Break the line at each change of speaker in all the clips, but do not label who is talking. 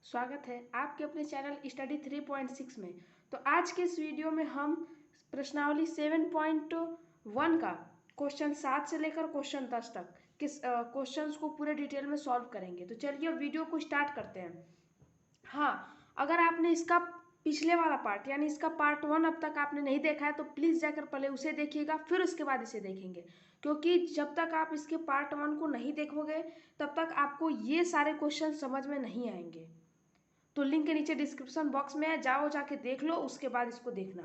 स्वागत है आपके अपने चैनल स्टडी 3.6 में। तो आज के इस वीडियो में हम प्रश्नावली 7.1 का क्वेश्चन 7 से लेकर क्वेश्चन 10 तक किस क्वेश्चंस को पूरे डिटेल में सॉल्व करेंगे। तो चलिए वीडियो को स्टार्ट करते हैं। हाँ, अगर आपने इसका पिछले वाला पार्ट यानी इसका पार्ट 1 अब तक आपने नहीं देखा है तो प्लीज़ जाकर पहले उसे देखिएगा, फिर उसके बाद इसे देखेंगे, क्योंकि जब तक आप इसके पार्ट 1 को नहीं देखोगे तब तक आपको ये सारे क्वेश्चन समझ में नहीं आएंगे। तो लिंक के नीचे डिस्क्रिप्शन बॉक्स में है, जाओ जाके देख लो, उसके बाद इसको देखना।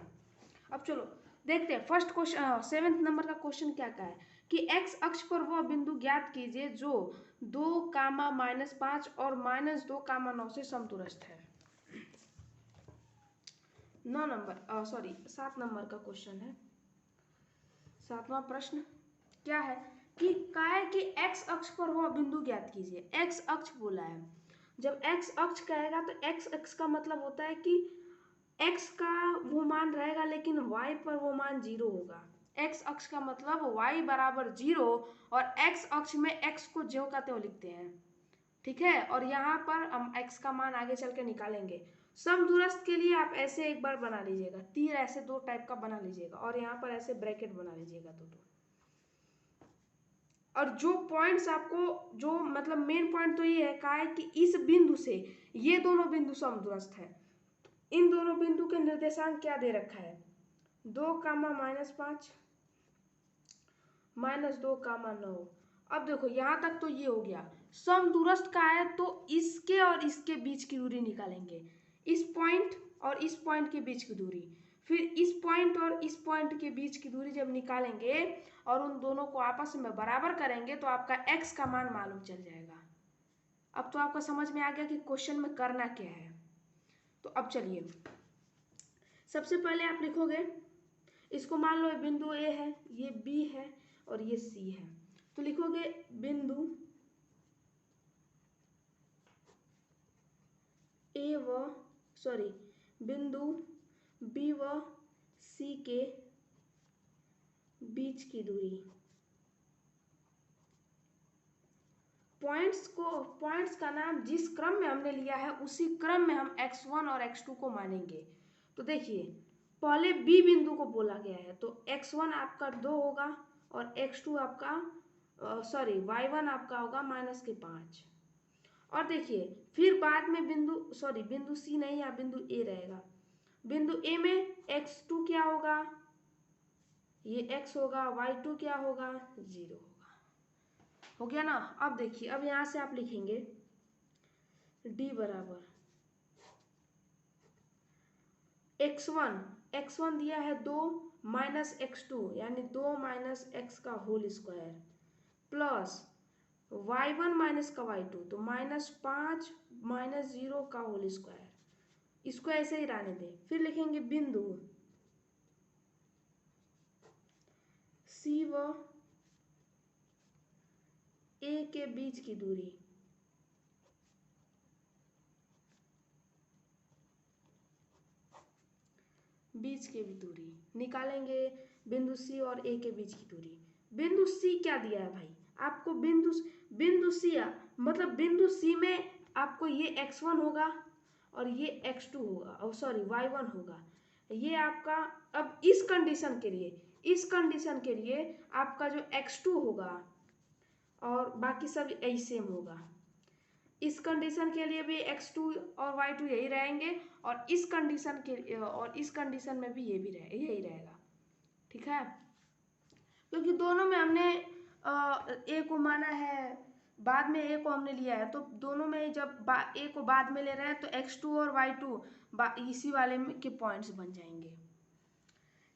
अब चलो देखते हैं फर्स्ट क्वेश्चन 7th नंबर का क्वेश्चन क्या है कि एक्स अक्ष पर वह बिंदु ज्ञात कीजिए जो 2, -5 और -2, 9 से समदूरस्थ है। 7 नंबर का क्वेश्चन है। 7वां प्रश्न क्या है कि काय कि एक्स अक्ष पर वह बिंदु ज्ञात कीजिए। एक्स अक्ष बोला है, जब एक्स अक्ष कहेगा तो एक्स अक्ष का मतलब होता है कि एक्स का वो मान रहेगा लेकिन वाई पर वो मान 0 होगा। एक्स अक्ष का मतलब वाई बराबर 0 और एक्स अक्ष में एक्स को ज्यों का त्यों लिखते हैं, ठीक है। और यहाँ पर हम एक्स का मान आगे चल के निकालेंगे। समदूरस्थ के लिए आप ऐसे एक बार बना लीजिएगा, तीर ऐसे 2 टाइप का बना लीजिएगा और यहाँ पर ऐसे ब्रैकेट बना लीजिएगा तो और जो पॉइंट्स आपको जो मतलब मेन पॉइंट तो ये है का है कि इस बिंदु से ये दोनों बिंदु समदूरस्थ है। इन दोनों बिंदु के निर्देशांक क्या दे रखा है, 2, -5 -2, 9। अब देखो यहाँ तक तो ये हो गया। समदूरस्थ का है तो इसके और इसके बीच की दूरी निकालेंगे, इस पॉइंट और इस पॉइंट के बीच की दूरी, फिर इस पॉइंट और इस पॉइंट के बीच की दूरी जब निकालेंगे और उन दोनों को आपस में बराबर करेंगे तो आपका x का मान मालूम चल जाएगा। अब तो आपको समझ में आ गया कि क्वेश्चन में करना क्या है। तो अब चलिए सबसे पहले आप लिखोगे, इसको मान लो बिंदु A है, ये B है और ये C है। तो लिखोगे बिंदु बिंदु B व C के बीच की दूरी। पॉइंट्स का नाम जिस क्रम में हमने लिया है उसी क्रम में हम x1 और x2 को मानेंगे। तो देखिए पहले B बिंदु को बोला गया है तो x1 आपका 2 होगा और x2 आपका y1 आपका होगा -5। और देखिए फिर बाद में बिंदु C नहीं, या बिंदु A रहेगा। बिंदु A में x2 क्या होगा, ये x होगा, y2 क्या होगा, 0 होगा। हो गया ना। अब देखिए अब यहाँ से आप लिखेंगे D बराबर x1 दिया है 2 -x2 यानी 2 -x का होल स्क्वायर प्लस y1 का y2 तो -5 -0 का होल स्क्वायर, इसको ऐसे ही रहने दें। फिर लिखेंगे बिंदु C व A के बीच की दूरी। निकालेंगे बिंदु C और A के बीच की दूरी। बिंदु C क्या दिया है भाई आपको, बिंदु C मतलब बिंदु C में आपको ये x1 होगा और ये x2 होगा और y1 होगा। ये आपका अब इस कंडीशन के लिए आपका जो x2 होगा और बाकी सब यही सेम होगा। इस कंडीशन के लिए भी x2 और y2 यही रहेंगे और इस कंडीशन में भी यही रहेगा, ठीक है। क्योंकि दोनों में हमने a को माना है, बाद में a को हमने लिया है, तो दोनों में जब a को बाद में ले रहे हैं तो x2 और y2 इसी वाले के पॉइंट्स बन जाएंगे।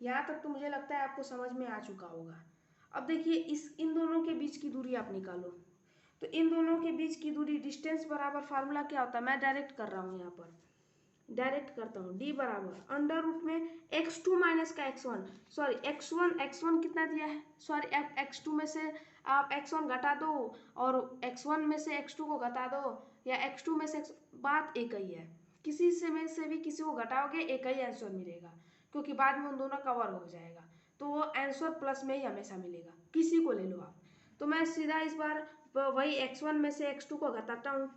यहाँ तक तो मुझे लगता है आपको समझ में आ चुका होगा। अब देखिए इन दोनों के बीच की दूरी आप निकालो। तो इन दोनों के बीच की दूरी डिस्टेंस बराबर फार्मूला क्या होता है, मैं डायरेक्ट कर रहा हूँ, यहाँ पर डायरेक्ट करता हूँ। d बराबर अंडर रूट में x2 माइनस का x1 कितना दिया है, x2 में से आप x1 घटा दो और x1 में से x2 को घटा दो, या x2 में से बात एक ही है। किसी से भी किसी को घटाओगे एक ही आंसर मिलेगा, क्योंकि बाद में उन दोनों का वर्ग हो जाएगा तो वो आंसर प्लस में ही हमेशा मिलेगा। किसी को ले लो आप। तो मैं सीधा इस बार वही x1 में से x2 को घटाता हूँ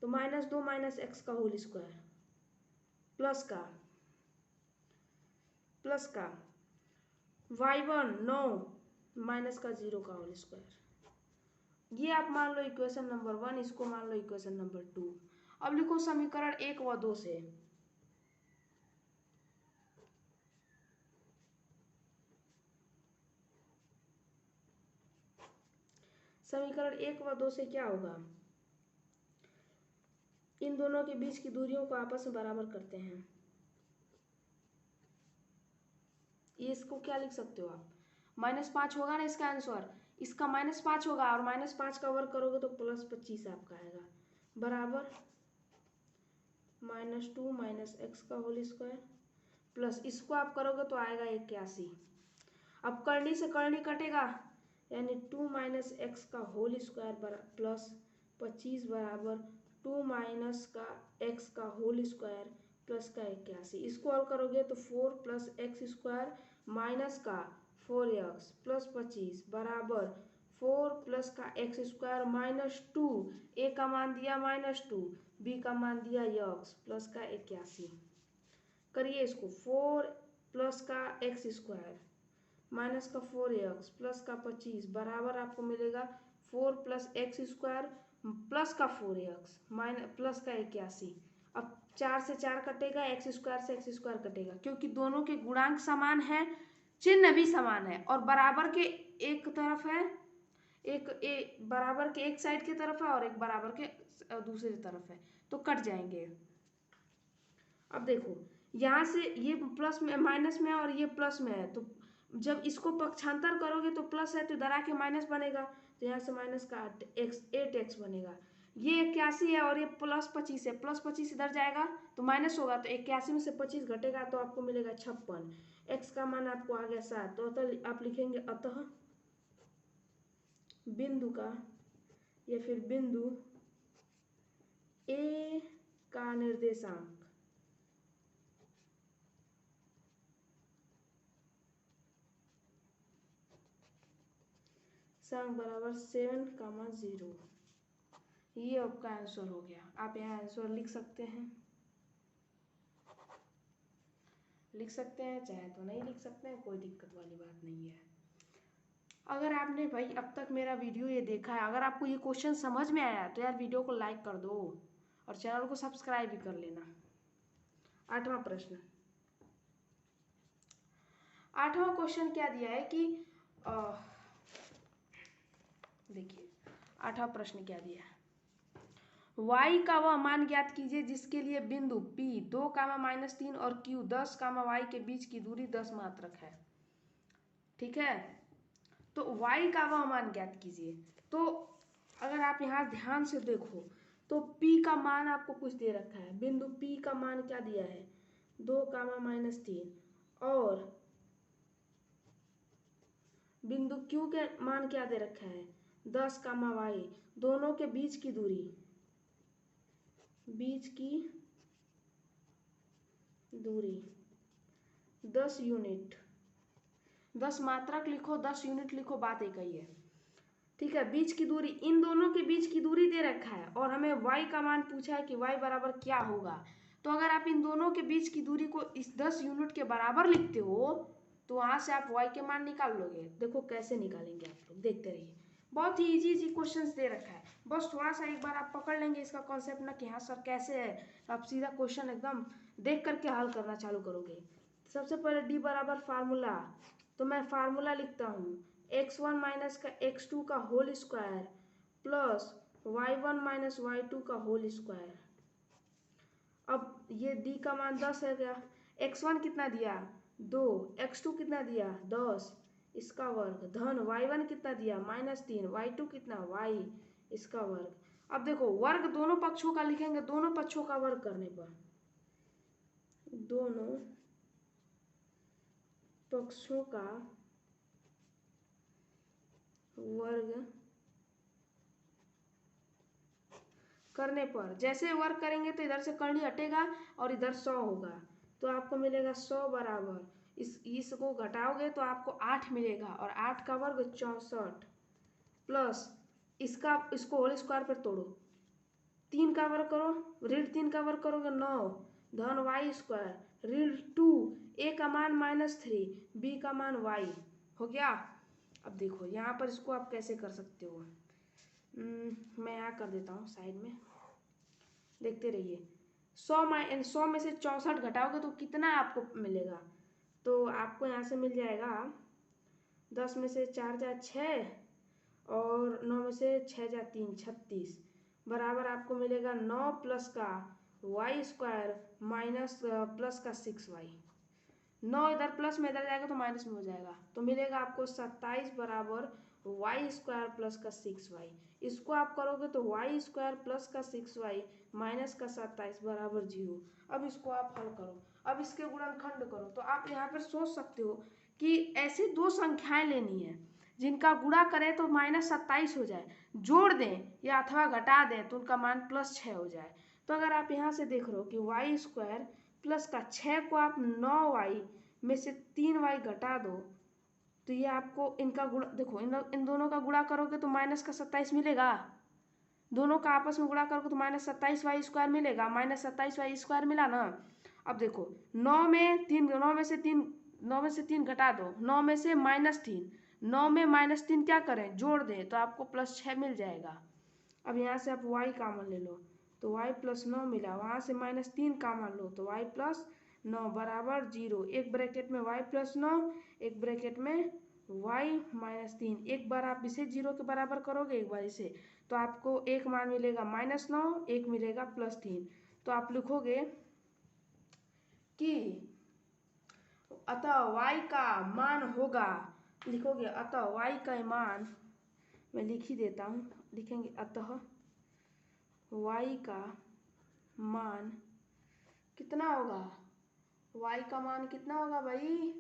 तो -2 माइनस एक्स का होल स्क्वायर प्लस का y1 9 माइनस का 0 का होल स्क्वायर। ये आप मान लो इक्वेशन नंबर 1, इसको मान लो इक्वेशन नंबर 2। अब लिखो समीकरण 1 व 2 से समीकरण 1 व 2 से क्या होगा, इन दोनों के बीच की दूरियों को आपस में बराबर करते हैं। ये इसको क्या लिख सकते हो आप, -5 होगा ना इसका आंसर, इसका -5 होगा और -5 का वर्ग करोगे तो +25 आपका आएगा, बराबर -2 माइनस एक्स का होल स्क्वायर प्लस इसको आप करोगे तो आएगा 81। अब करनी से करनी कटेगा, यानी 2 माइनस एक्स का होल स्क्वायर प्लस 25 बराबर 2 माइनस का एक्स का होल स्क्वायर प्लस का 81। इसको और करोगे तो 4 प्लस एक्स स्क्वायर माइनस का 4x प्लस 25 बराबर 4 प्लस का एक्स स्क्वायर -2, ए का मान दिया -2, बी का मान दिया x प्लस का 81। करिए इसको, 4 प्लस का एक्स स्क्वायर माइनस का 4x प्लस का 25 बराबर आपको मिलेगा 4 प्लस एक्स स्क्वायर प्लस का 4x माइनस प्लस का 81। अब 4 से 4 कटेगा, एक्स स्क्वायर से एक्स स्क्वायर कटेगा, क्योंकि दोनों के गुणांक समान है, चिन्ह भी समान है और बराबर के एक तरफ है, एक बराबर के एक साइड की तरफ है और एक बराबर के दूसरी तरफ है, तो कट जाएंगे। अब देखो यहाँ से ये प्लस में माइनस में है और ये प्लस में है, तो जब इसको पक्षांतर करोगे तो प्लस है तो इधर आके माइनस बनेगा, तो यहाँ से माइनस का 8x बनेगा। ये 81 है और ये +25 है, +25 इधर जाएगा तो माइनस होगा, तो 81 में से 25 घटेगा तो आपको मिलेगा 56। x का मान आपको आ गया 7, तो आप लिखेंगे अतः बिंदु का या फिर बिंदु ए का निर्देशांक बराबर 7,0। ये आपका आंसर हो गया। आप यहाँ आंसर लिख सकते हैं, चाहे तो नहीं लिख सकते हैं, कोई दिक्कत वाली बात नहीं है। अगर आपने भाई अब तक मेरा वीडियो ये देखा है, अगर आपको ये क्वेश्चन समझ में आया तो यार वीडियो को लाइक कर दो और चैनल को सब्सक्राइब भी कर लेना। 8वां प्रश्न, 8वां क्वेश्चन क्या दिया है कि देखिए 8वां प्रश्न क्या दिया है, y का वह मान ज्ञात कीजिए जिसके लिए बिंदु P 2, -3 और Q 10, y के बीच की दूरी 10 मात्रक है। ठीक है, तो y का वह मान ज्ञात कीजिए। तो अगर आप यहाँ ध्यान से देखो तो P का मान आपको कुछ दे रखा है, बिंदु P का मान क्या दिया है 2, -3 और बिंदु Q के मान क्या दे रखा है 10, y, दोनों के बीच की दूरी 10 यूनिट, 10 मात्रक लिखो, 10 यूनिट लिखो, बात एक ही है। ठीक है, बीच की दूरी, इन दोनों के बीच की दूरी दे रखा है और हमें y का मान पूछा है कि y बराबर क्या होगा। तो अगर आप इन दोनों के बीच की दूरी को इस 10 यूनिट के बराबर लिखते हो तो वहां से आप y के मान निकाल लोगे। देखो कैसे निकालेंगे आप लोग, देखते रहिए, बहुत ही इजी क्वेश्चंस दे रखा है, बस थोड़ा सा एक बार आप पकड़ लेंगे इसका कॉन्सेप्ट ना कि हाँ सर कैसे है, तो आप सीधा क्वेश्चन एकदम देख करके हल करना चालू करोगे। सबसे पहले d बराबर फार्मूला, तो मैं फार्मूला लिखता हूँ x1 माइनस का x2 का whole square plus y1 minus y2 का होल स्क्वायर। अब ये d का मान 10 है क्या, x1 कितना दिया 2, x2 कितना दिया 10, इसका वर्ग धन y1 कितना दिया -3, y2 कितना y, इसका वर्ग। अब देखो वर्ग दोनों पक्षों का लिखेंगे, दोनों पक्षों का वर्ग करने पर दोनों पक्षों का वर्ग करने पर, जैसे वर्ग करेंगे तो इधर से करनी हटेगा और इधर 100 होगा, तो आपको मिलेगा 100 बराबर इसको घटाओगे तो आपको 8 मिलेगा और 8 का वर्ग 64 प्लस इसको होल स्क्वायर पर तोड़ो 3 का वर्ग करो, ऋण 3 का वर्ग करोगे 9 धन वाई स्क्वायर ऋण 2, ए का मान -3 बी का मान वाई हो गया। अब देखो यहाँ पर इसको आप कैसे कर सकते हो, मैं यहाँ कर देता हूँ साइड में, देखते रहिए। 100 में से 64 घटाओगे तो कितना आपको मिलेगा, तो आपको यहाँ से मिल जाएगा 10 में से 4 जा 6 और 9 में से 6 जा 3 36 बराबर आपको मिलेगा 9 प्लस का वाई स्क्वायर माइनस प्लस का 6y। 9 इधर प्लस में इधर जाएगा तो माइनस में हो जाएगा, तो मिलेगा आपको 27 बराबर वाई स्क्वायर प्लस का 6y। इसको आप करोगे तो वाई स्क्वायर प्लस का 6y माइनस का 27 बराबर 0। अब इसको आप हल करो, अब इसके गुणनखंड करो, तो आप यहाँ पर सोच सकते हो कि ऐसे दो संख्याएं लेनी है जिनका गुणा करें तो -27 हो जाए, जोड़ दें या अथवा घटा दें तो उनका मान +6 हो जाए। तो अगर आप यहाँ से देख रहे हो कि वाई स्क्वायर प्लस का 6 को आप 9y में से 3y घटा दो, तो ये आपको इनका गुणा देखो, इन दोनों का गुणा करोगे तो -27 मिलेगा, दोनों का आपस में गुणा करोगे तो -27y² मिलेगा, -27y² मिला ना। अब देखो 9 में से 3 घटा दो, 9 में से -3, 9 में -3 क्या करें, जोड़ दें तो आपको +6 मिल जाएगा। अब यहाँ से आप y कॉमन ले लो तो y + 9 मिला, वहाँ से -3 कॉमन लो तो y + 9 बराबर 0। एक ब्रैकेट में y + 9, एक ब्रैकेट में y - 3। एक बार आप इसे 0 के बराबर करोगे, एक बार इसे, तो आपको एक मान मिलेगा -9, एक मिलेगा +3। तो आप लिखोगे कि अतः y का मान होगा, लिखोगे अतः y का मान, मैं लिख ही देता हूँ, लिखेंगे अतः y का मान कितना होगा, y का मान कितना होगा भाई,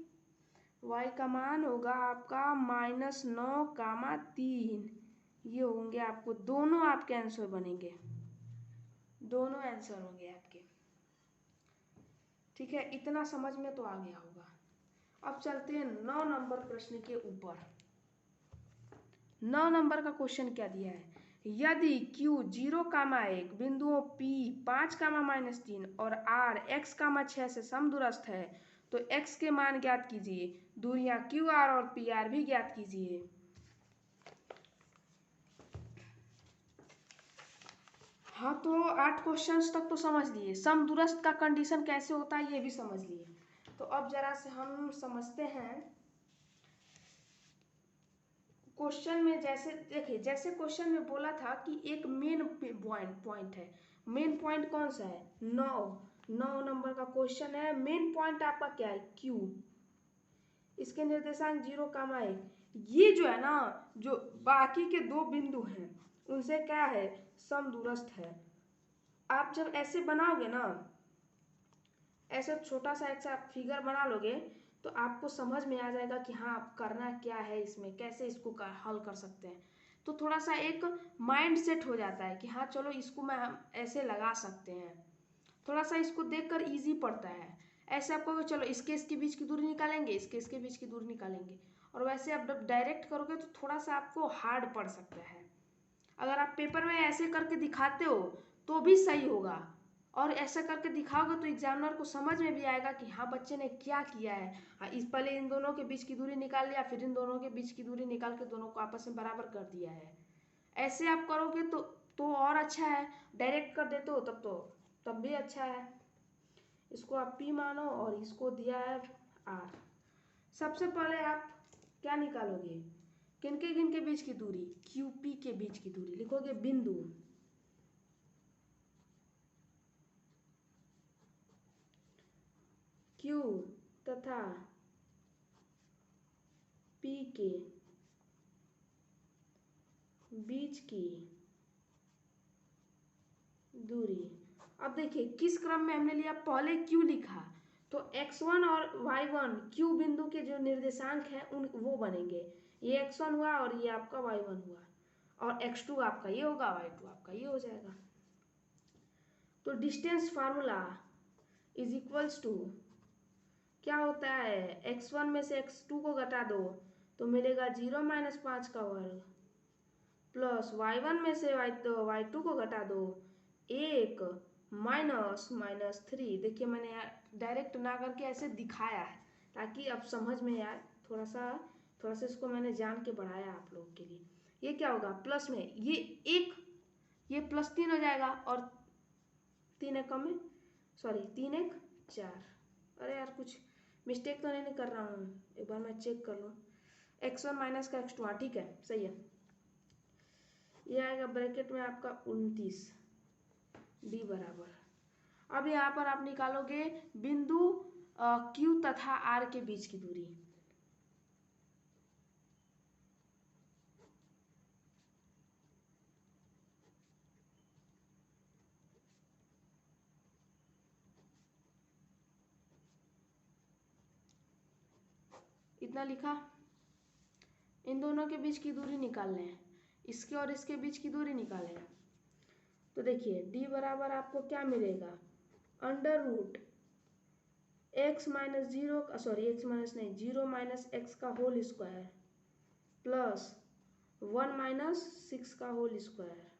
y का मान होगा आपका -9, 3। ये होंगे आपको दोनों आपके आंसर बनेंगे, दोनों आंसर होंगे आपके। ठीक है, इतना समझ में तो आ गया होगा। अब चलते हैं 9 नंबर प्रश्न के ऊपर। 9 नंबर का क्वेश्चन क्या दिया है, यदि Q 0,1 बिंदुओं P 5,-3 और R x, 6 से समदूरस्थ है तो x के मान ज्ञात कीजिए, दूरियां QR और PR भी ज्ञात कीजिए। हाँ, तो 8 क्वेश्चंस तक तो समझ लिए, समदूरस्थ का कंडीशन कैसे होता है ये भी समझ लिए। तो अब जरा से हम समझते हैं क्वेश्चन में। जैसे देखिए, जैसे क्वेश्चन में बोला था कि एक मेन पॉइंट है, मेन पॉइंट कौन सा है, 9 नंबर का क्वेश्चन है। मेन पॉइंट आपका क्या है, Q, इसके निर्देशांक 0,1। ये जो है ना, जो बाकी के दो बिंदु हैं उनसे क्या है, समदूरस्थ है। आप जब ऐसे बनाओगे ना, ऐसे छोटा सा एक सा फिगर बना लोगे तो आपको समझ में आ जाएगा कि हाँ करना क्या है, इसमें कैसे इसको हल कर सकते हैं। तो थोड़ा सा एक माइंड सेट हो जाता है कि हाँ चलो इसको मैं हम ऐसे लगा सकते हैं, थोड़ा सा इसको देखकर इजी पड़ता है। ऐसे आपको चलो इसके बीच की दूरी निकालेंगे, इसके बीच की दूरी निकालेंगे, और वैसे आप जब डायरेक्ट करोगे तो थोड़ा सा आपको हार्ड पड़ सकता है। अगर आप पेपर में ऐसे करके दिखाते हो तो भी सही होगा, और ऐसा करके दिखाओगे तो एग्जामिनर को समझ में भी आएगा कि हाँ बच्चे ने क्या किया है। हाँ, इस पहले इन दोनों के बीच की दूरी निकाल लिया, फिर इन दोनों के बीच की दूरी निकाल के दोनों को आपस में बराबर कर दिया है। ऐसे आप करोगे तो और अच्छा है, डायरेक्ट कर देते हो तब भी अच्छा है। इसको आप P मानो और इसको दिया है R। सबसे पहले आप क्या निकालोगे, किनके बीच की दूरी, QP के बीच की दूरी, लिखोगे बिंदु Q तथा P के बीच की दूरी। अब देखिए किस क्रम में हमने लिया, पहले Q लिखा तो x1 और y1 Q बिंदु के जो निर्देशांक हैं उन वो बनेंगे, ये x1 हुआ और ये आपका y1 हुआ, और x2 आपका ये होगा, y2 आपका ये हो जाएगा। तो distance formula is equals to क्या होता है, x1 में से x2 को घटा दो तो मिलेगा 0 - 5 का वर्ग, प्लस y1 में से y2 को घटा दो 1 माइनस -3। देखिए मैंने डायरेक्ट ना करके ऐसे दिखाया है ताकि अब समझ में आए। थोड़ा सा इसको मैंने जान के बढ़ाया आप लोगों के लिए। ये क्या होगा, प्लस में ये 1, ये +3 हो जाएगा और 3 1 में सॉरी 3 1 4। अरे यार कुछ मिस्टेक तो नहीं कर रहा हूँ, एक बार मैं चेक कर लूँ। x1 माइनस का x2, हाँ ठीक है सही है। ये आएगा ब्रैकेट में आपका 29 d बराबर। अब यहाँ पर आप निकालोगे बिंदु Q तथा R के बीच की दूरी। इतना लिखा। इन दोनों के बीच की दूरी निकालना है, इसके और इसके बीच की दूरी निकालें। तो देखिए d बराबर आपको क्या मिलेगा, √ x minus 0 sorry x minus नहीं 0 माइनस x का होल स्क्वायर प्लस 1 माइनस 6 का होल स्क्वायर।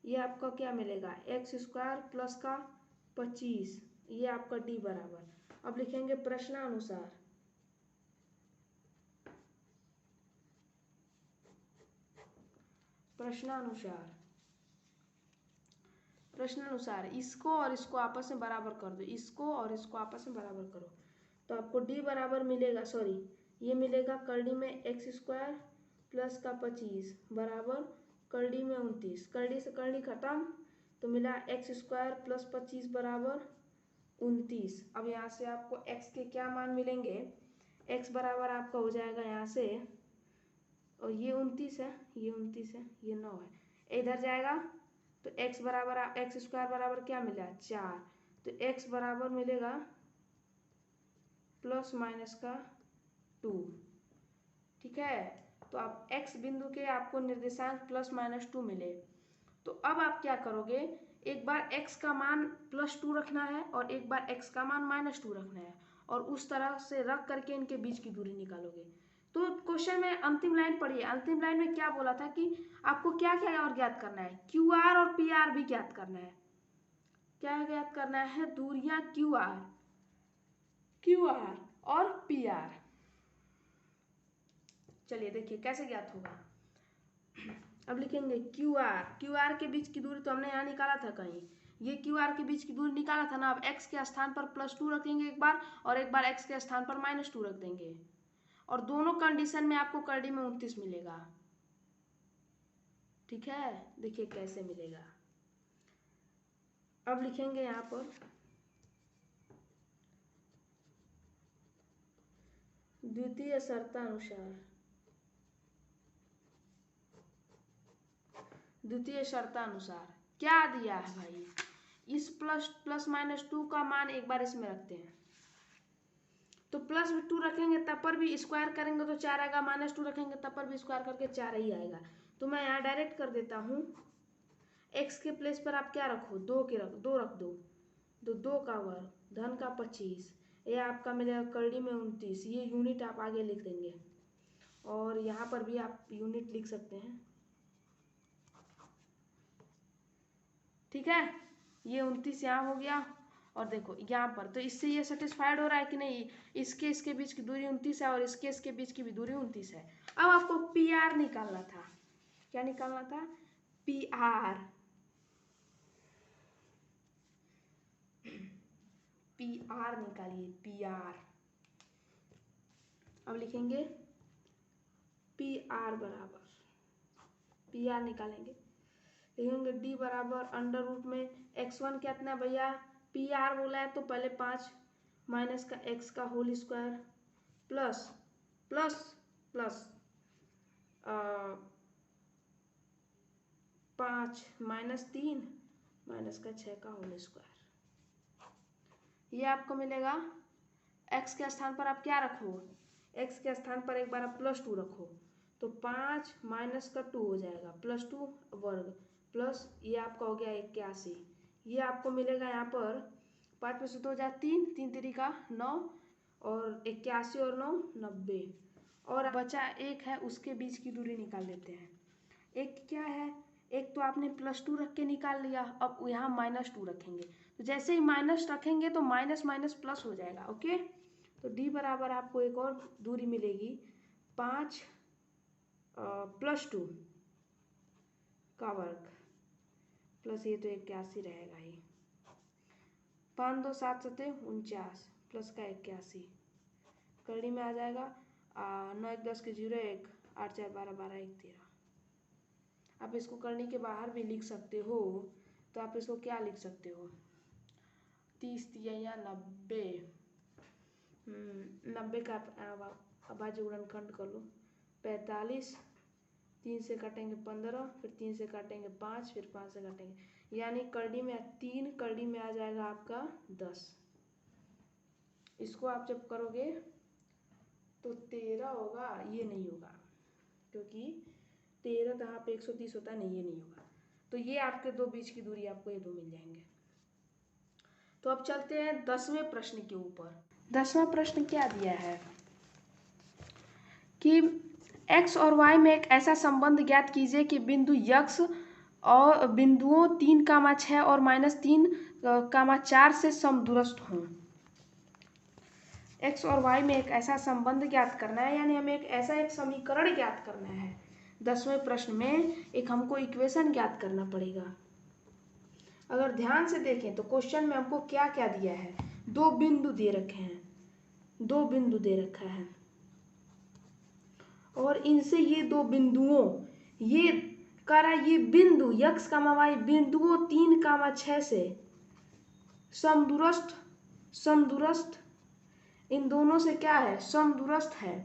ये आपका क्या मिलेगा, x स्क्वायर प्लस का 25। ये आपका d बराबर। अब लिखेंगे प्रश्नानुसार। प्रश्नानुसार इसको और इसको आपस में बराबर कर दो, इसको और इसको आपस में बराबर करो तो आपको d बराबर मिलेगा, सॉरी ये मिलेगा करड़ी में x स्क्वायर प्लस का 25 बराबर करड़ी में 29। करड़ी से करड़ी खत्म तो मिला x स्क्वायर प्लस 25 बराबर 29। अब यहाँ से आपको x के क्या मान मिलेंगे, x बराबर आपका हो जाएगा यहाँ से, और ये 29 है, ये 29 है, ये 9 है, इधर जाएगा तो x बराबर x स्क्वायर बराबर क्या मिला 4। तो x बराबर मिलेगा प्लस माइनस का 2। ठीक है, तो आप x बिंदु के आपको निर्देशांक प्लस माइनस 2 मिले। तो अब आप क्या करोगे, एक बार x का मान +2 रखना है और एक बार x का मान -2 रखना है और उस तरह से रख करके इनके बीच की दूरी निकालोगे। तो क्वेश्चन में अंतिम लाइन पढ़िए, अंतिम लाइन में क्या बोला था कि आपको क्या क्या और ज्ञात करना है, QR और PR भी ज्ञात करना है। क्या ज्ञात करना है, दूरियां QR और PR। चलिए देखिए कैसे ज्ञात होगा। अब लिखेंगे QR के बीच की दूरी तो हमने यहाँ निकाला था कहीं, ये QR के बीच की दूरी निकाला था ना। अब x के स्थान पर +2 रखेंगे एक बार और एक बार x के स्थान पर -2 रख देंगे और दोनों कंडीशन में आपको करड़ी में 29 मिलेगा। ठीक है, देखिए कैसे मिलेगा। अब लिखेंगे यहाँ पर द्वितीय शर्तानुसार क्या दिया है भाई, इस प्लस -2 का मान एक बार इसमें रखते हैं तो +2 रखेंगे तब पर भी स्क्वायर करेंगे तो 4 आएगा, -2 रखेंगे तब पर भी स्क्वायर करके 4 ही आएगा। तो मैं यहाँ डायरेक्ट कर देता हूँ, x के प्लेस पर आप क्या रखो, 2 रख दो, तो 2 का वर्ग धन का 25, ये आपका मिलेगा करड़ी में 29। ये यूनिट आप आगे लिख देंगे और यहाँ पर भी आप यूनिट लिख सकते हैं। ठीक है, ये 29 यहाँ हो गया और देखो यहाँ पर तो इससे ये सेटिस्फाइड हो रहा है कि नहीं, इसके बीच की दूरी 29 है और इसके बीच की भी दूरी 29 है। अब आपको PR निकालना था, क्या निकालना था, PR निकालिए PR। अब लिखेंगे PR बराबर, PR निकालेंगे, लिखेंगे d बराबर √ में x1 कितना भैया, PR बोला है तो पहले 5 माइनस का x का whole square plus 5 minus 3 minus का 6 का होल स्क्वायर। ये आपको मिलेगा, x के स्थान पर आप क्या रखो, x के स्थान पर एक बार आप +2 रखो तो 5 माइनस का 2 हो जाएगा, +2 वर्ग प्लस ये आपका हो गया 81। ये आपको मिलेगा यहाँ पर 5 में से 2 जाए 3, 3 3 का 9 और 81 और 9 90 और बचा 1 है, उसके बीच की दूरी निकाल लेते हैं। एक क्या है, एक तो आपने +2 रख के निकाल लिया, अब यहाँ -2 रखेंगे, तो जैसे ही माइनस रखेंगे तो माइनस माइनस प्लस हो जाएगा। ओके, तो d बराबर आपको एक और दूरी मिलेगी 5 +2 का वर्ग प्लस ये तो 81 रहेगा ही, 5 2 7 7 49 प्लस का 81 करनी में आ जाएगा 9 1 10 के 0 1 8 4 12 12 1 13। आप इसको करने के बाहर भी लिख सकते हो, तो आप इसको क्या लिख सकते हो 30 या 90, 90 का अभाज्य गुणनखंड कर लो 45, 3 से काटेंगे 15, फिर 3 से काटेंगे 5, फिर 5 से काटेंगे, यानी करनी में 3 करनी में आ जाएगा आपका 10। इसको आप जब करोगे तो 13 होगा, ये नहीं होगा क्योंकि 13 तो यहाँ पे 130 होता है, नहीं ये नहीं होगा। तो ये आपके दो बीच की दूरी, आपको ये दो मिल जाएंगे। तो अब चलते हैं 10वें प्रश्न के ऊपर। 10वां प्रश्न क्या दिया है कि x और y में एक ऐसा संबंध ज्ञात कीजिए कि बिंदु x और बिंदुओं 3,6 और -3,4 से समदूरस्थ हों। x और y में एक ऐसा संबंध ज्ञात करना है, यानी हमें एक समीकरण ज्ञात करना है। 10वें प्रश्न में एक हमको इक्वेशन ज्ञात करना पड़ेगा। अगर ध्यान से देखें तो क्वेश्चन में हमको क्या क्या दिया है, दो बिंदु दे रखे हैं, दो बिंदु दे रखा है, और इनसे ये दो बिंदुओं, ये कह रहा है ये बिंदु x, y बिंदुओं 3,6 से समदूरस्थ इन दोनों से क्या है, समदूरस्थ है।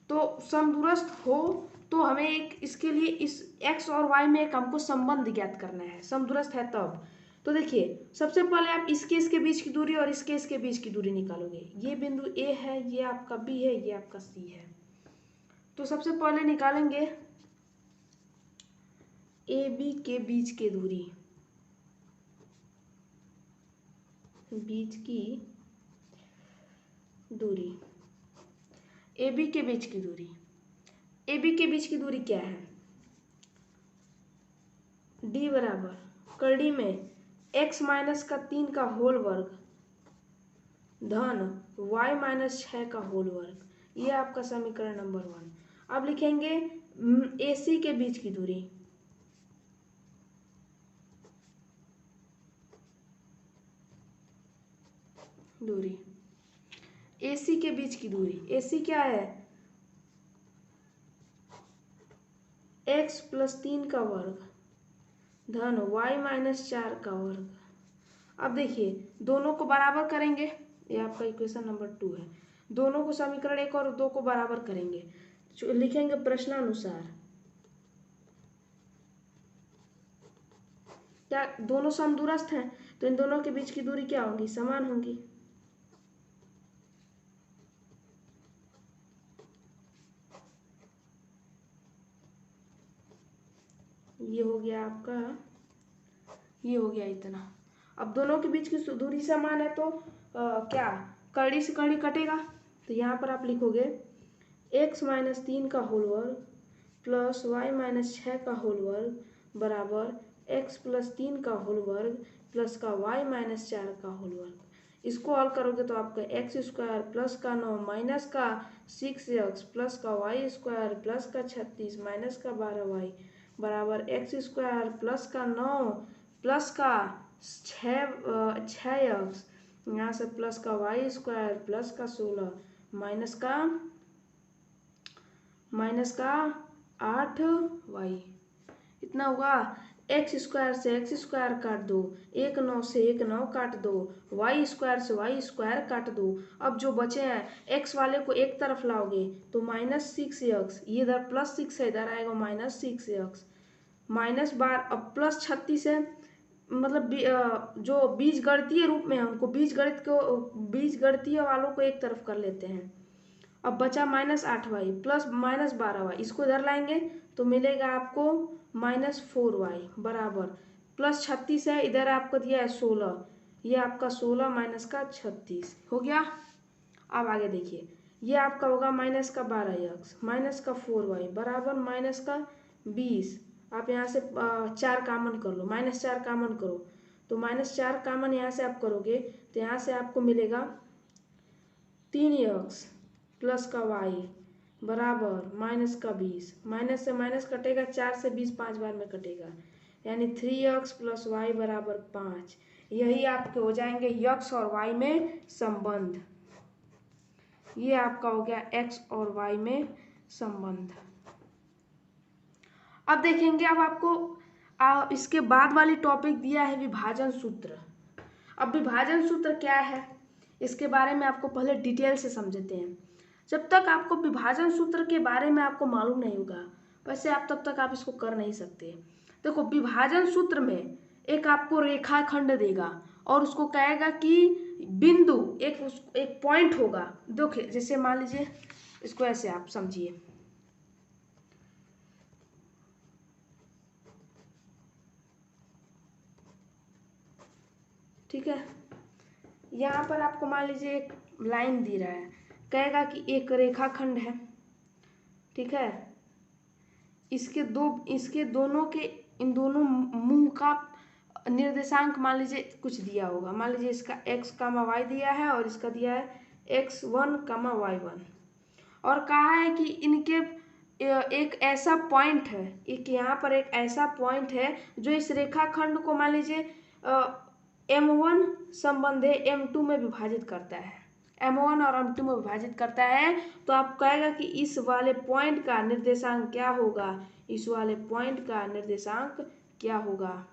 तो समदूरस्थ हो तो हमें एक इसके लिए इस x और y में एक हमको संबंध ज्ञात करना है, समदूरस्थ है तब। तो देखिए सबसे पहले आप इसके बीच की दूरी और इसके बीच की दूरी निकालोगे। ये बिंदु A है, ये आपका B है, ये आपका C है। तो सबसे पहले निकालेंगे AB के बीच की दूरी, बीच की दूरी, AB के बीच की दूरी, AB के बीच की दूरी क्या है, D बराबर कड़ी में x माइनस का 3 का होल वर्ग धन y माइनस 6 का होल वर्ग, ये आपका समीकरण नंबर 1। अब लिखेंगे AC के बीच की दूरी, AC के बीच की दूरी, AC क्या है x + 3 का वर्ग धन y माइनस 4 का वर्ग। अब देखिए दोनों को बराबर करेंगे, ये आपका इक्वेशन नंबर 2 है। दोनों को समीकरण 1 और 2 को बराबर करेंगे, लिखेंगे प्रश्नानुसार। क्या दोनों समदूरस्थ हैं, तो इन दोनों के बीच की दूरी क्या होगी, समान होगी। ये हो गया आपका, ये हो गया इतना। अब दोनों के बीच की दूरी समान है तो क्या कड़ी से कड़ी कटेगा, तो यहाँ पर आप लिखोगे x माइनस 3 का होल वर्ग प्लस y माइनस 6 का होल वर्ग बराबर x + 3 का होल वर्ग प्लस का y माइनस 4 का होल वर्ग। इसको हल करोगे तो आपका x² प्लस का 9 माइनस का 6x प्लस का y² प्लस का 36 माइनस का 12y बराबर x² प्लस का 9 प्लस का 6x, यहाँ से प्लस का y² प्लस का 16 माइनस का 8y, इतना हुआ। x² से x² काट दो, 1 9 से 1 9 काट दो, y² से y² काट दो। अब जो बचे हैं x वाले को एक तरफ लाओगे तो -6x, ये इधर +6 है, इधर आएगा -6x माइनस बार, अब +36 है, मतलब जो बीजगणितीय रूप में है उनको बीजगणितीय वालों को एक तरफ कर लेते हैं। अब बचा -8y प्लस -12y, इसको इधर लाएंगे तो मिलेगा आपको -4y बराबर +36 है, इधर आपको दिया है 16, ये आपका 16 माइनस का 36 हो गया। अब आगे देखिए, ये आपका होगा -12x माइनस का 4y बराबर -20 आप यहाँ से 4 कामन कर लो, -4 कामन करो, तो -4 कामन यहाँ से आप करोगे तो यहाँ से आपको मिलेगा 3x प्लस का y बराबर माइनस का 20, माइनस से माइनस कटेगा, 4 से 20 5 बार में कटेगा, यानी 3x प्लस वाई बराबर 5। यही आपके हो जाएंगे x और y में संबंध। ये आपका हो गया x और y में संबंध। अब देखेंगे, अब आपको इसके बाद वाली टॉपिक दिया है विभाजन सूत्र। अब विभाजन सूत्र क्या है इसके बारे में आपको पहले डिटेल से समझते हैं। जब तक आपको विभाजन सूत्र के बारे में आपको मालूम नहीं होगा वैसे आप तब तक आप इसको कर नहीं सकते। देखो, विभाजन सूत्र में एक आपको रेखाखंड देगा और उसको कहेगा कि बिंदु एक पॉइंट होगा। देखिए, जैसे मान लीजिए, इसको ऐसे आप समझिए, ठीक है। यहाँ पर आपको मान लीजिए एक लाइन दी रहा है, कहेगा कि एक रेखाखंड है, ठीक है। इसके दोनों के इन दोनों मुंह का निर्देशांक मान लीजिए कुछ दिया होगा। मान लीजिए इसका x, y दिया है और इसका दिया है x1, y1, और कहा है कि इनके एक ऐसा पॉइंट है, एक यहाँ पर एक ऐसा पॉइंट है जो इस रेखाखंड को मान लीजिए M1 संबंध M2 में विभाजित करता है, M1 और M2 में विभाजित करता है। तो आप कहेगा कि इस वाले पॉइंट का निर्देशांक क्या होगा, इस वाले पॉइंट का निर्देशांक क्या होगा।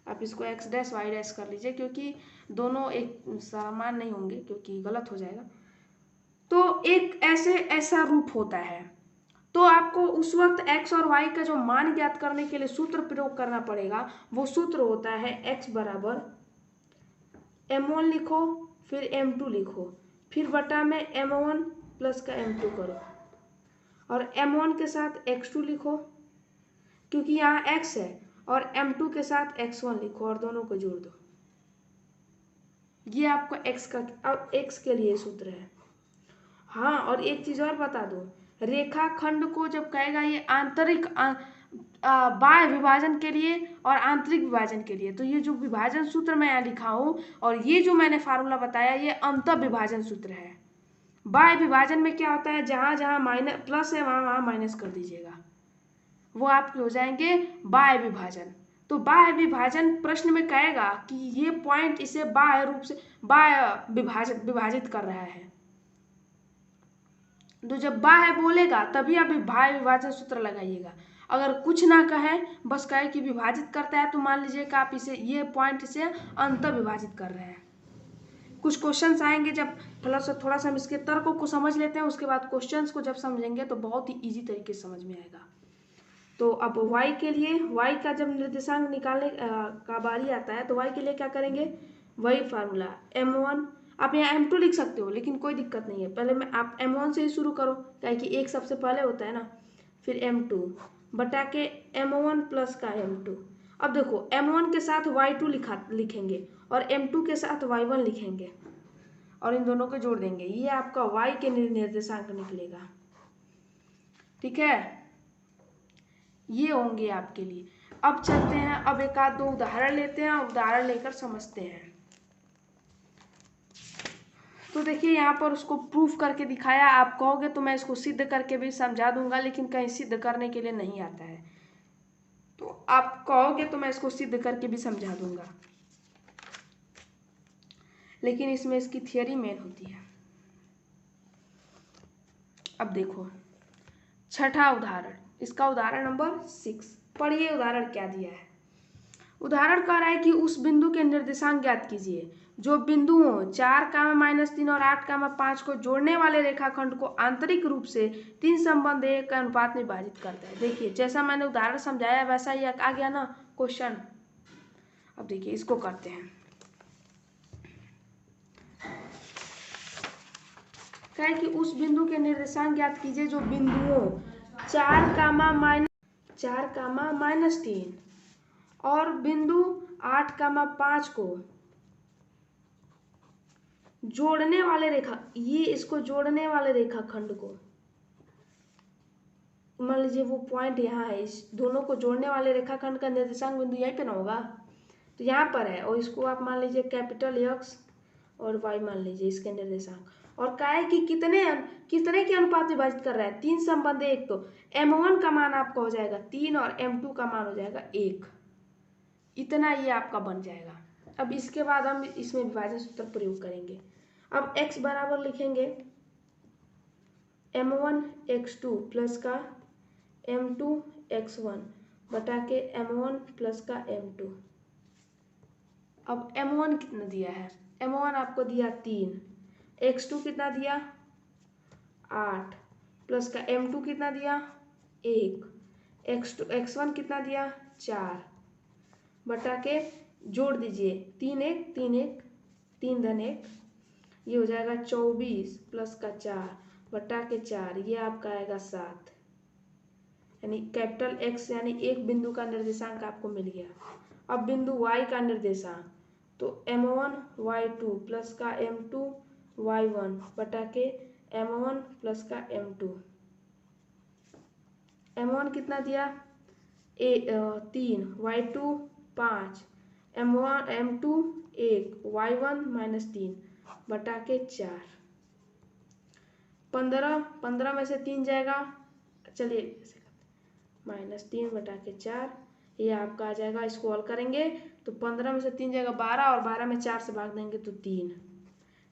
आप इसको x डैश y डैश कर लीजिए, क्योंकि दोनों एक समान नहीं होंगे, क्योंकि गलत हो जाएगा। तो एक ऐसा रूप होता है, तो आपको उस वक्त x और y का जो मान ज्ञात करने के लिए सूत्र प्रयोग करना पड़ेगा। वो सूत्र होता है x बराबर m1 लिखो, फिर m2 लिखो, फिर बटा में m1 प्लस का m2 करो, और m1 के साथ x2 लिखो क्योंकि यहाँ x है, और m2 के साथ x1 लिखो और दोनों को जोड़ दो। ये आपका x के लिए सूत्र है। हाँ, और एक चीज और बता दो, रेखाखंड को जब कहेगा ये आंतरिक बाह्य विभाजन के लिए और आंतरिक विभाजन के लिए, तो ये जो विभाजन सूत्र मैं यहाँ लिखा हूँ और ये जो मैंने फार्मूला बताया ये अंतः विभाजन सूत्र है। बाह्य विभाजन में क्या होता है, जहाँ जहाँ माइनस प्लस है वहाँ वहाँ माइनस कर दीजिएगा, वो आपके हो जाएंगे बाह्य विभाजन। तो बाह्य विभाजन प्रश्न में कहेगा कि ये पॉइंट इसे बाह्य रूप से विभाजित कर रहा है। तो जब बाह्य बोलेगा तभी आप बाह्य विभाजन सूत्र लगाइएगा। अगर कुछ ना कहे, बस कहे कि विभाजित करता है, तो मान लीजिए कि आप इसे ये पॉइंट इसे अंतः विभाजित कर रहे हैं। कुछ क्वेश्चंस आएंगे, जब थोड़ा सा हम इसके तर्कों को समझ लेते हैं, उसके बाद क्वेश्चंस को जब समझेंगे तो बहुत ही इजी तरीके से समझ में आएगा। तो अब y के लिए, y का जब निर्देशांक निकालने का बारी आता है तो y के लिए क्या करेंगे, वही फार्मूला m1, आप यहाँ m2 लिख सकते हो लेकिन कोई दिक्कत नहीं है। पहले मैं आप m1 से ही शुरू करो, क्या कि एक सबसे पहले होता है ना, फिर m2 बटा के m1 प्लस का m2। अब देखो, m1 के साथ y2 लिखेंगे और m2 के साथ y1 लिखेंगे और इन दोनों को जोड़ देंगे, ये आपका y के निर्देशांक निकलेगा, ठीक है। ये होंगे आपके लिए। अब चलते हैं, अब एक आध दो उदाहरण लेते हैं, उदाहरण लेकर समझते हैं। तो देखिए, यहाँ पर उसको प्रूफ करके दिखाया। आप कहोगे तो मैं इसको सिद्ध करके भी समझा दूंगा, लेकिन कहीं सिद्ध करने के लिए नहीं आता है। तो आप कहोगे तो मैं इसको सिद्ध करके भी समझा दूंगा, लेकिन इसमें इसकी थियरी मेन होती है। अब देखो, छठा उदाहरण, इसका उदाहरण नंबर 6। पढ़िए उदाहरण क्या दिया है। उदाहरण कह रहा है कि उस बिंदु के निर्देशांक ज्ञात कीजिए जो बिंदुओं 4, -3 और 8, 5 को जोड़ने वाले रेखाखंड को आंतरिक रूप से 3 संबंध 1 के अनुपात में विभाजित करता है। देखिए, जैसा मैंने उदाहरण समझाया वैसा ही आ गया ना क्वेश्चन। अब देखिए, इसको करते हैं। कहे कि उस बिंदु के निर्देशांक ज्ञात कीजिए जो बिंदुओं 4, -3 और बिंदु 8, 5 को जोड़ने वाले इसको जोड़ने वाले रेखाखंड को मान लीजिए वो पॉइंट यहाँ है, इस दोनों को जोड़ने वाले रेखाखंड का निर्देशांक बिंदु यहीं पे ना होगा, तो यहाँ पर है, और इसको आप मान लीजिए कैपिटल एक्स और वाई मान लीजिए इसके निर्देशांक, और क्या है कि कितने के अनुपात विभाजित कर रहा है, 3 संबंध 1, तो m1 का मान आपका हो जाएगा 3 और m2 का मान हो जाएगा 1, इतना ये आपका बन जाएगा। अब इसके बाद हम इसमें विभाजन सूत्र प्रयोग करेंगे। अब x बराबर लिखेंगे m1 x2 प्लस का m2 x1 बटा के m1 प्लस का m2। अब m1 कितना दिया है, m1 आपको दिया 3, x2 कितना दिया 8 प्लस का m2 कितना दिया 1, x1 कितना दिया 4 बटा के जोड़ दीजिए 3 1 3 1 3 धन 1, ये हो जाएगा 24 प्लस का 4 बटा के 4, ये आपका आएगा 7, यानी कैपिटल X यानी एक बिंदु का निर्देशांक आपको मिल गया। अब बिंदु Y का निर्देशांक, तो m1 y2 प्लस का m2 y1 बटा के m1 प्लस का m2। m1 कितना दिया 3, y2 5, m2 1, y1 -3 बटा के 4। 15 में से 3 जाएगा, चलिए -3 बटा के 4, ये आपका आ जाएगा। इसको हल करेंगे तो 15 में से 3 जाएगा 12, और 12 में 4 से भाग देंगे तो 3।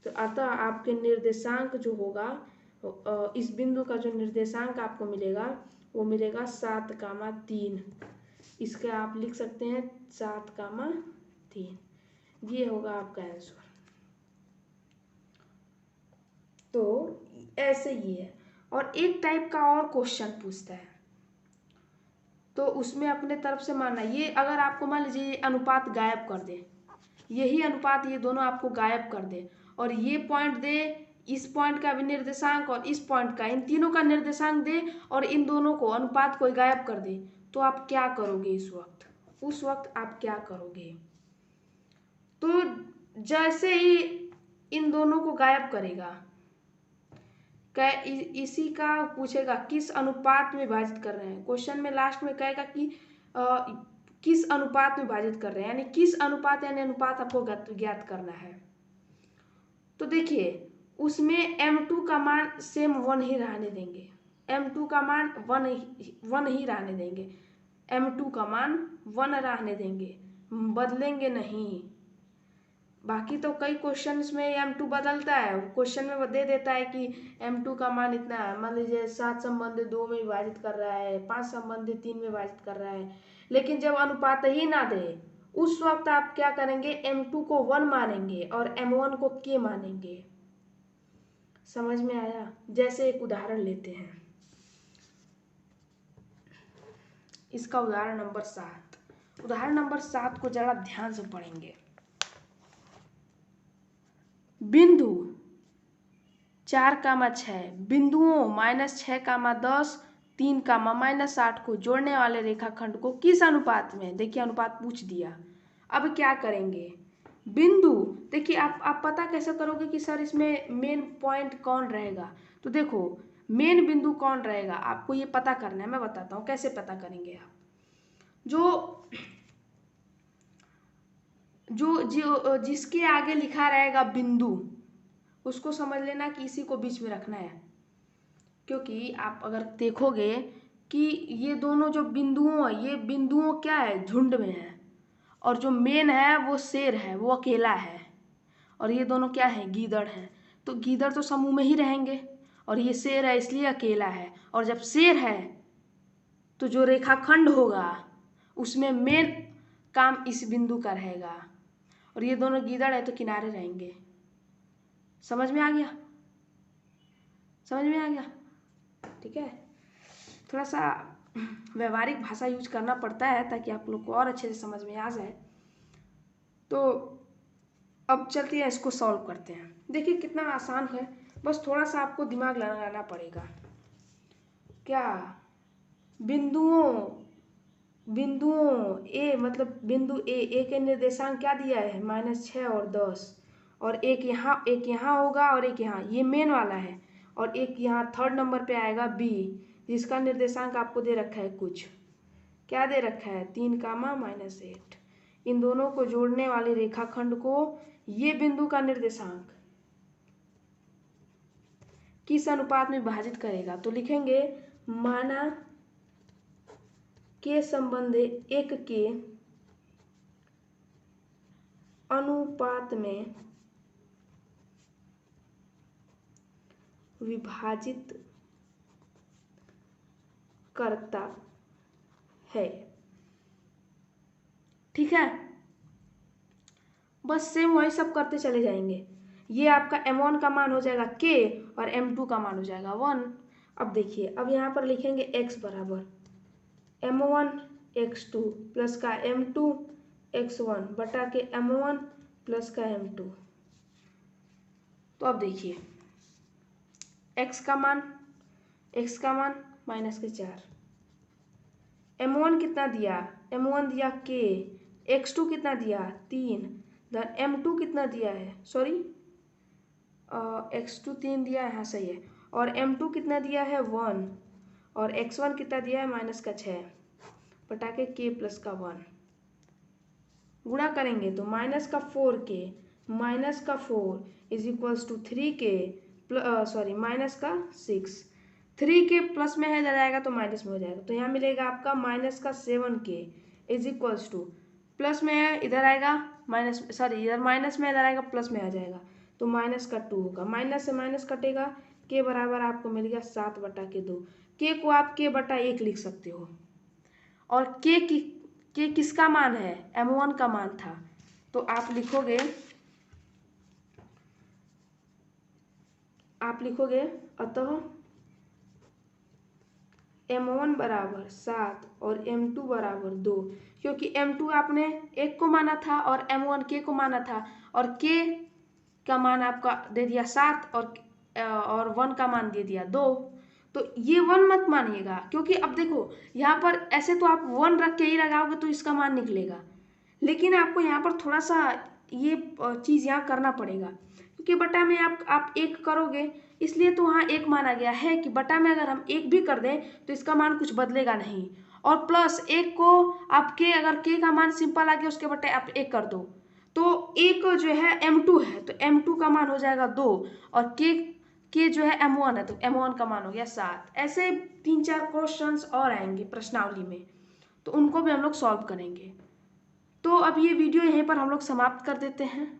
तो अतः आपके निर्देशांक जो होगा, इस बिंदु का जो निर्देशांक आपको मिलेगा वो मिलेगा 7,3। इसके आप लिख सकते हैं 7,3, ये होगा आपका आंसर। तो ऐसे ही है। और एक टाइप का और क्वेश्चन पूछता है, तो उसमें अपने तरफ से मानना, ये अगर आपको मान लीजिए अनुपात गायब कर दे, यही अनुपात ये दोनों आपको गायब कर दे, और ये पॉइंट दे, इस पॉइंट का भी निर्देशांक और इस पॉइंट का, इन तीनों का निर्देशांक दे, और इन दोनों को अनुपात को गायब कर दे, तो आप क्या करोगे उस वक्त आप क्या करोगे? तो जैसे ही इन दोनों को गायब करेगा, इसी का पूछेगा किस अनुपात में विभाजित कर रहे हैं, क्वेश्चन में लास्ट में कहेगा कि किस अनुपात में विभाजित कर रहे हैं, यानी किस अनुपात, यानी अनुपात आपको ज्ञात करना है। तो देखिए उसमें m2 का मान सेम 1 ही रहने देंगे, m2 का मान 1 ही रहने देंगे, m2 का मान 1 रहने देंगे, बदलेंगे नहीं। बाकी तो कई क्वेश्चंस में m2 बदलता है, क्वेश्चन में वो दे देता है कि m2 का मान इतना है, मान लीजिए 7 संबंध 2 में विभाजित कर रहा है, 5 संबंध 3 में विभाजित कर रहा है, लेकिन जब अनुपात ही ना दे उस वक्त आप क्या करेंगे, m2 को 1 मानेंगे और m1 को k मानेंगे। समझ में आया? जैसे एक उदाहरण लेते हैं, इसका उदाहरण नंबर 7, उदाहरण नंबर 7 को जरा ध्यान से पढ़ेंगे। बिंदु 4,6 बिंदुओं -6,10 3,-8 को जोड़ने वाले रेखाखंड को किस अनुपात में, देखिए अनुपात पूछ दिया। अब क्या करेंगे, बिंदु, देखिए आप पता कैसे करोगे कि सर इसमें मेन पॉइंट कौन रहेगा? तो देखो मेन बिंदु कौन रहेगा आपको ये पता करना है, मैं बताता हूँ कैसे पता करेंगे आप। जो जिसके आगे लिखा रहेगा बिंदु, उसको समझ लेना कि इसी को बीच में रखना है, क्योंकि आप अगर देखोगे कि ये दोनों जो बिंदुओं है, ये बिंदुओं क्या है, झुंड में है, और जो मेन है वो शेर है, वो अकेला है, और ये दोनों क्या है, गीदड़ है। तो गीदड़ तो समूह में ही रहेंगे, और ये शेर है इसलिए अकेला है, और जब शेर है तो जो रेखाखंड होगा उसमें मेन काम इस बिंदु का रहेगा, और ये दोनों गीदड़ है तो किनारे रहेंगे। समझ में आ गया? समझ में आ गया? ठीक है, थोड़ा सा व्यवहारिक भाषा यूज करना पड़ता है ताकि आप लोग को और अच्छे से समझ में आ जाए। तो अब चलते हैं, इसको सॉल्व करते हैं। देखिए कितना आसान है, बस थोड़ा सा आपको दिमाग लगाना पड़ेगा। क्या बिंदुओं ए, मतलब बिंदु ए के निर्देशांक क्या दिया है, -6 और 10, और एक यहाँ होगा और एक यहाँ, ये मेन वाला है, और एक यहाँ थर्ड नंबर पे आएगा बी, जिसका निर्देशांक आपको दे रखा है कुछ, क्या दे रखा है 3, -8। इन दोनों को जोड़ने वाले रेखाखंड को ये बिंदु का निर्देशांक किस अनुपात में विभाजित करेगा, तो लिखेंगे माना के संबंध 1 के अनुपात में विभाजित करता है। ठीक है, बस सेम वही सब करते चले जाएंगे। ये आपका m1 का मान हो जाएगा k और m2 का मान हो जाएगा 1। अब देखिए, अब यहाँ पर लिखेंगे x बराबर m1 x2 प्लस का m2 x1 बटा के m1 प्लस का m2। तो अब देखिए x का मान -4, m1 कितना दिया, m1 दिया k, x2 कितना दिया 3, m2 कितना दिया है, सॉरी x2 3 दिया है, हाँ सही है, और m2 कितना दिया है 1, और x1 कितना दिया है -6 बटा के k प्लस का 1। गुणा करेंगे तो -4k -4 is equals to 3k -6, 3k plus में है जाएगा तो माइनस में हो जाएगा, तो यहाँ मिलेगा आपका -7k is equals to, plus में है इधर आएगा इधर माइनस में इधर आएगा प्लस में आ जाएगा, तो -2 होगा, माइनस से माइनस कटेगा, k बराबर आपको मिल गया 7 बटा के 2। k को आप k बटा 1 लिख सकते हो, और k किसका मान है, m1 का मान था, तो आप लिखोगे अतः m1 बराबर 7 और m2 बराबर 2, क्योंकि m2 आपने 1 को माना था और m1 k को माना था, और k का मान आपका दे दिया 7 और 1 का मान दे दिया 2। तो ये 1 मत मानिएगा, क्योंकि अब देखो यहाँ पर ऐसे तो आप 1 रख के ही लगाओगे तो इसका मान निकलेगा, लेकिन आपको यहाँ पर थोड़ा सा ये चीज़ यहाँ करना पड़ेगा, क्योंकि बटा में आप 1 करोगे, इसलिए तो वहाँ 1 माना गया है कि बटा में अगर हम 1 भी कर दें तो इसका मान कुछ बदलेगा नहीं, और प्लस 1 को आपके अगर k का मान सिंपल आ गया उसके बटे आप 1 कर दो, तो एक जो है m2 है तो m2 का मान हो जाएगा 2, और k जो है m1 है तो m1 का मान हो गया 7। ऐसे 3-4 क्वेश्चंस और आएंगे प्रश्नावली में, तो उनको भी हम लोग सॉल्व करेंगे। तो अब ये वीडियो यहीं पर हम लोग समाप्त कर देते हैं।